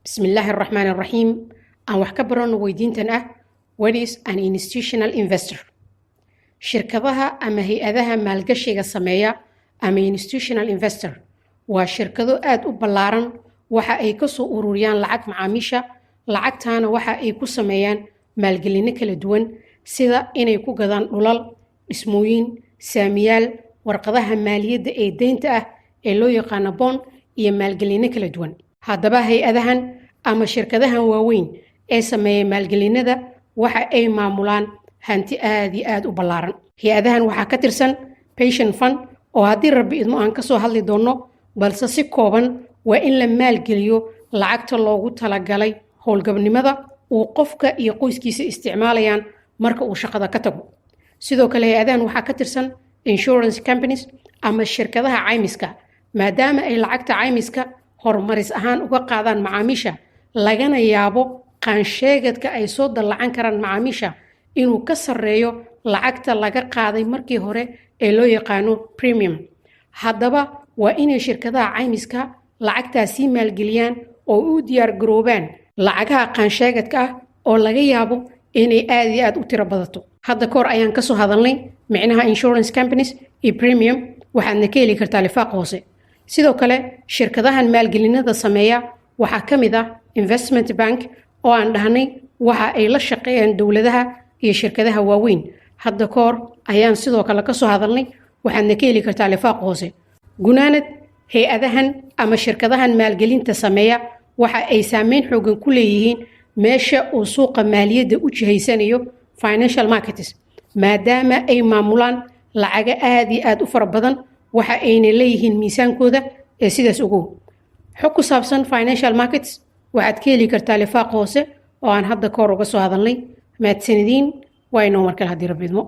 بسم الله الرحمن الرحيم. أن وحكبرون ويدينتنا what is an institutional investor. شركتها أما هي أذاها مالقشيغا السمية أما institutional investor وشركتو آد أبلارن waxa ay ka soo ururiyaan lacag macaamiisha lacagtaana waxa ay ku sameeyaan maalgelin kala duwan sida inay ku gadaan dhulal dhismooyin saamiyaal warqadaha maaliyadda ee deynta ah ee loo yaqaan bond iyo maalgelin kala duwan haddaba hay-adahan ama shirkadahan waaweyn ee sameeya maalgelinada waxa ay maamulaan hanti aad iyo aad u ballaaran hay-adahan waxa ka tirsan pension fund oo haddii rabbi idmo aan ka soo hadli doono balse si kooban waa in la maalgeliyo lacagta loogu talagalay howlgabnimada uu qofka iyo qoyskiisa isticmaalayaan marka uu shaqada ka tago sidoo kale hay-adahan waxaa ka tirsan insurance companies ama shirkadaha caymiska maadaama ay lacagta caymiska horumaris ahaan uga qaadaan macaamiisha lagana yaabo qaansheegadka ay soo dallacan karaan macaamiisha inuu ka sarreeyo lacagta laga qaaday markii hore ee loo yaqaano premium haddaba waa inay shirkadaha caymiska lacagtaasi maalgeliyaan oo u diyaar garoobaan lacagaha qaansheegadka ah oo laga yaabo inay aad iyo aad u tiro badato hadda koor ayaan ka soo hadalnay micnaha insurance companies iyo premium waxaadna ka heli kartaa lifaaq hoose sidoo kale shirkadahan maalgelinada sameeya waxaa ka mid ah investment bank oo aan dhahnay waxa ay la shaqeeyaan dowladaha iyo shirkadaha waaweyn hadda koor ayaan sidoo kale ka soo hadalnay waxaadna ka heli kartaa lifaaq hoose gunaanad hay-adahan ama shirkadahan maalgelinta sameeya waxa ay saameyn xoogan ku leeyihiin meesha uu suuqa maaliyadda u jihaysanayo financial markets maadaama ay maamulaan lacaga aad iyo aad u fara badan waxa ayna leeyihiin miisaankooda ee sidaas ogow xog ku saabsan financial markets waxaad ka heli kartaa lifaaq hoose oo aan hadda koor uga soo hadalnay mahadsanidin waa inoo markale haddii rabbi idmo